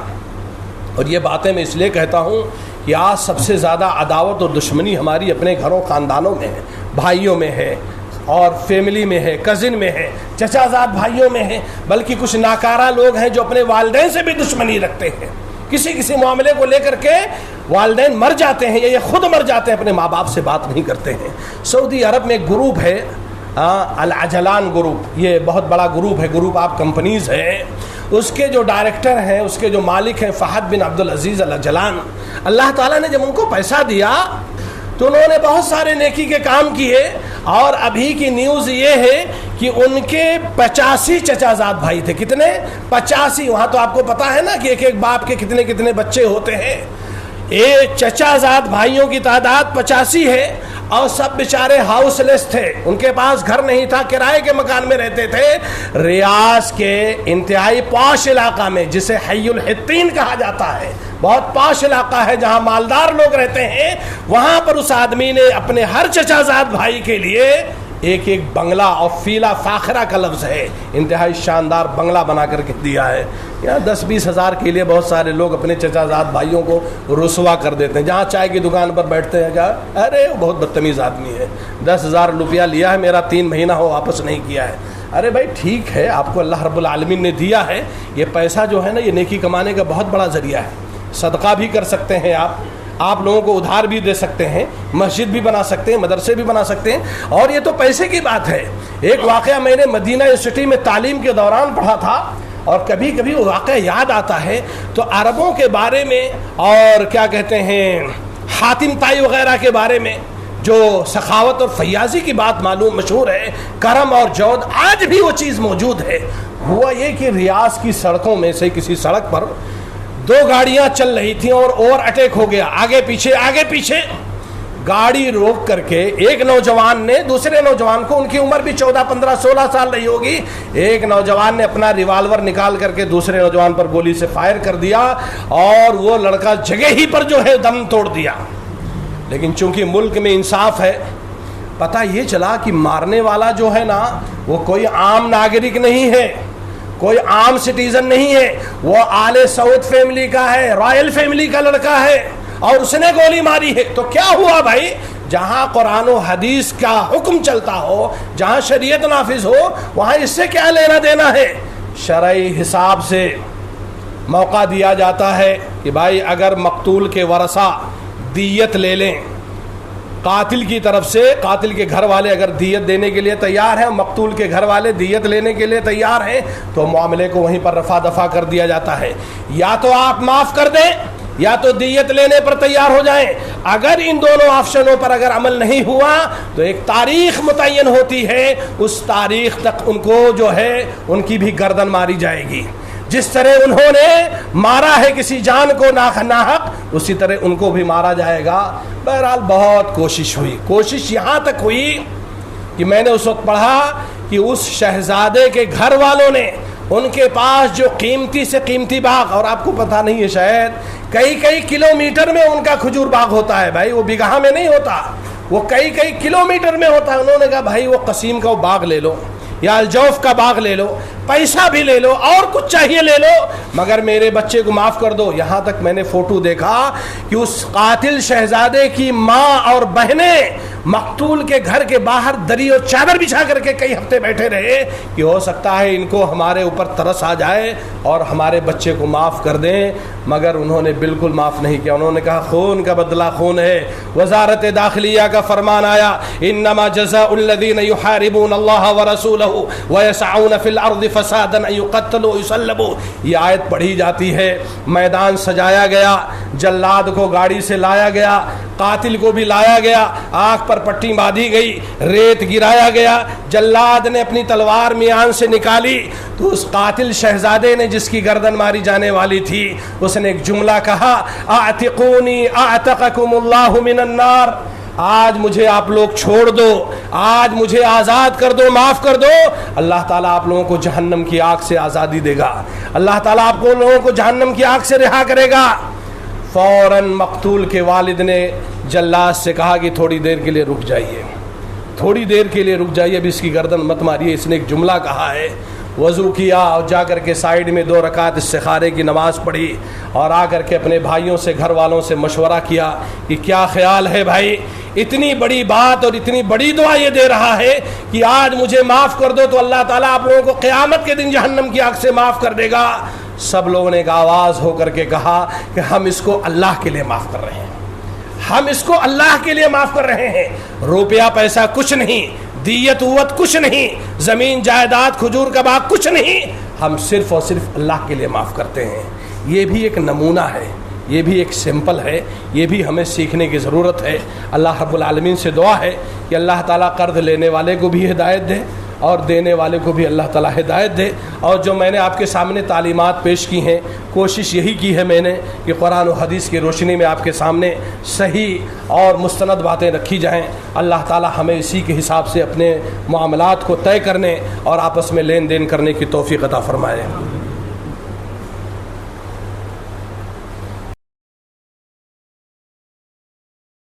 اور یہ باتیں میں اس لیے کہتا ہوں کہ آج سب سے زیادہ عداوت اور دشمنی ہماری اپنے گھروں خاندانوں میں ہے، بھائیوں میں ہے اور فیملی میں ہے، کزن میں ہے، چچا زاد بھائیوں میں ہے، بلکہ کچھ ناکارہ لوگ ہیں جو اپنے والدین سے بھی دشمنی رکھتے ہیں، کسی معاملے کو لے کر کے والدین مر جاتے ہیں یا یہ خود مر جاتے ہیں، اپنے ماں باپ سے بات نہیں کرتے ہیں۔ سعودی عرب میں ایک گروپ ہے العجلان گروپ، یہ بہت بڑا گروپ ہے، گروپ آف کمپنیز ہے، اس کے جو ڈائریکٹر ہیں، اس کے جو مالک ہیں فہد بن عبدالعزیز العجلان، اللہ تعالیٰ نے جب ان کو پیسہ دیا تو انہوں نے بہت سارے نیکی کے کام کیے، اور ابھی کی نیوز یہ ہے کہ ان کے 85 چچا زاد بھائی تھے۔ کتنے؟ 85۔ وہاں تو آپ کو پتا ہے نا کہ ایک ایک باپ کے کتنے کتنے بچے ہوتے ہیں۔ ایک چچا زاد بھائیوں کی تعداد 85 ہے، اور سب بیچارے ہاؤس لیس تھے، ان کے پاس گھر نہیں تھا، کرائے کے مکان میں رہتے تھے۔ ریاض کے انتہائی پاش علاقہ میں، جسے حی الحطین کہا جاتا ہے، بہت پاش علاقہ ہے جہاں مالدار لوگ رہتے ہیں، وہاں پر اس آدمی نے اپنے ہر چچا زاد بھائی کے لیے ایک ایک بنگلہ، اور فیلا فاخرہ کا لفظ ہے، انتہائی شاندار بنگلہ بنا کر کے دیا ہے۔ یہاں 10-20 ہزار کے لیے بہت سارے لوگ اپنے چچا زاد بھائیوں کو رسوا کر دیتے ہیں۔ جہاں چائے کی دکان پر بیٹھتے ہیں، کیا ارے وہ بہت بدتمیز آدمی ہے، 10,000 روپیہ لیا ہے، میرا 3 مہینہ ہو واپس نہیں کیا ہے۔ ارے بھائی ٹھیک ہے، آپ کو اللہ رب العالمین نے دیا ہے، یہ پیسہ جو ہے نا، یہ نیکی کمانے کا بہت بڑا ذریعہ ہے۔ صدقہ بھی کر سکتے ہیں آپ لوگوں کو ادھار بھی دے سکتے ہیں، مسجد بھی بنا سکتے ہیں، مدرسے بھی بنا سکتے ہیں، اور یہ تو پیسے کی بات ہے۔ ایک واقعہ میں نے مدینہ یونیورسٹی میں تعلیم کے دوران پڑھا تھا، اور کبھی کبھی وہ واقعہ یاد آتا ہے تو عربوں کے بارے میں، اور کیا کہتے ہیں، حاتم طائی وغیرہ کے بارے میں جو سخاوت اور فیاضی کی بات مشہور ہے، کرم اور جود، آج بھی وہ چیز موجود ہے۔ ہوا یہ کہ ریاض کی سڑکوں میں سے کسی سڑک پر 2 گاڑیاں چل رہی تھیں، اور اوور اٹیک ہو گیا، آگے پیچھے گاڑی روک کر کے ایک نوجوان نے دوسرے نوجوان کو، ان کی عمر بھی 14, 15, 16 سال رہی ہوگی، ایک نوجوان نے اپنا ریوالور نکال کر کے دوسرے نوجوان پر گولی سے فائر کر دیا، اور وہ لڑکا جگہ ہی پر جو ہے دم توڑ دیا۔ لیکن چونکہ ملک میں انصاف ہے، پتہ یہ چلا کہ مارنے والا جو ہے نا، وہ کوئی عام ناگرک نہیں ہے، کوئی عام سٹیزن نہیں ہے، وہ آل سعود فیملی کا ہے، رائل فیملی کا لڑکا ہے، اور اس نے گولی ماری ہے۔ تو کیا ہوا بھائی؟ جہاں قرآن و حدیث کا حکم چلتا ہو، جہاں شریعت نافذ ہو، وہاں اس سے کیا لینا دینا ہے؟ شرعی حساب سے موقع دیا جاتا ہے کہ بھائی اگر مقتول کے ورثہ دیت لے لیں، قاتل کی طرف سے، قاتل کے گھر والے اگر دیت دینے کے لیے تیار ہیں، مقتول کے گھر والے دیت لینے کے لیے تیار ہیں، تو معاملے کو وہیں پر رفع دفع کر دیا جاتا ہے۔ یا تو آپ معاف کر دیں، یا تو دیت لینے پر تیار ہو جائیں۔ اگر ان دونوں آپشنوں پر اگر عمل نہیں ہوا تو ایک تاریخ متعین ہوتی ہے، اس تاریخ تک ان کو جو ہے ان کی بھی گردن ماری جائے گی۔ جس طرح انہوں نے مارا ہے کسی جان کو ناحق، اسی طرح ان کو بھی مارا جائے گا۔ بہرحال بہت کوشش یہاں تک ہوئی کہ میں نے اس وقت پڑھا کہ اس شہزادے کے گھر والوں نے، ان کے پاس جو قیمتی سے قیمتی باغ، اور آپ کو پتہ نہیں ہے شاید کئی کلومیٹر میں ان کا کھجور باغ ہوتا ہے بھائی، وہ بگہا میں نہیں ہوتا، وہ کئی کلومیٹر میں ہوتا ہے۔ انہوں نے کہا بھائی وہ قصیم کا وہ باغ لے لو، یا الجوف کا باغ لے لو، پیسہ بھی لے لو، اور کچھ چاہیے لے لو، مگر میرے بچے کو معاف کر دو۔ یہاں تک میں نے فوٹو دیکھا کہ اس قاتل شہزادے کی ماں اور بہنیں مقتول کے گھر کے باہر دری اور چادر بچھا کر کے کئی ہفتے بیٹھے رہے کہ ہو سکتا ہے ان کو ہمارے اوپر ترس آ جائے اور ہمارے بچے کو معاف کر دیں، مگر انہوں نے بالکل معاف نہیں کیا۔ انہوں نے کہا خون کا بدلہ خون ہے۔ وزارت داخلیہ کا فرمان آیا، انما جزاء الذین یحاربون اللہ ورسولہ ویسعون فی الارض فسادا ان یقتلوا یصلبوا۔ یہ آیت پڑھی جاتی ہے، میدان سجایا گیا، جلاد کو گاڑی سے لایا گیا، قاتل کو بھی لایا گیا، آنکھ پر پٹی باندھی گئی، ریت گرایا گیا، جلاد نے اپنی تلوار میان سے نکالی تو اس قاتل شہزادے نے جس کی گردن ماری جانے والی تھی، اس نے ایک جملہ کہا، اعتقونی اعتقکم اللہ من النار، آج مجھے آپ لوگ چھوڑ دو، آج مجھے آزاد کر دو، معاف کر دو، اللہ تعالیٰ آپ لوگوں کو جہنم کی آگ سے آزادی دے گا، اللہ تعالیٰ آپ کو لوگوں کو جہنم کی آگ سے رہا کرے گا۔ فوراً مقتول کے والد نے جلاد سے کہا کہ تھوڑی دیر کے لیے رک جائیے، تھوڑی دیر کے لیے رک جائیے، اب اس کی گردن مت ماریے۔ اس نے ایک جملہ کہا ہے، وضو کیا اور جا کر کے سائیڈ میں 2 رکعت استخارے کی نماز پڑھی، اور آ کر کے اپنے بھائیوں سے، گھر والوں سے مشورہ کیا کہ کیا خیال ہے بھائی، اتنی بڑی بات اور اتنی بڑی دعا یہ دے رہا ہے کہ آج مجھے معاف کر دو تو اللہ تعالیٰ آپ لوگوں کو قیامت کے دن جہنم کی آگ سے معاف کر دے گا۔ سب لوگوں نے ایک آواز ہو کر کے کہا کہ ہم اس کو اللہ کے لیے معاف کر رہے ہیں، ہم اس کو اللہ کے لیے معاف کر رہے ہیں، روپیہ پیسہ کچھ نہیں، دیت اوت کچھ نہیں، زمین جائیداد کھجور کا باغ کچھ نہیں، ہم صرف اور صرف اللہ کے لیے معاف کرتے ہیں۔ یہ بھی ایک نمونہ ہے، یہ بھی ایک سمپل ہے، یہ بھی ہمیں سیکھنے کی ضرورت ہے۔ اللہ رب العالمین سے دعا ہے کہ اللہ تعالیٰ قرض لینے والے کو بھی ہدایت دے اور دینے والے کو بھی اللہ تعالیٰ ہدایت دے۔ اور جو میں نے آپ کے سامنے تعلیمات پیش کی ہیں، کوشش یہی کی ہے میں نے کہ قرآن و حدیث کی روشنی میں آپ کے سامنے صحیح اور مستند باتیں رکھی جائیں۔ اللہ تعالیٰ ہمیں اسی کے حساب سے اپنے معاملات کو طے کرنے اور آپس میں لین دین کرنے کی توفیق عطا فرمائے۔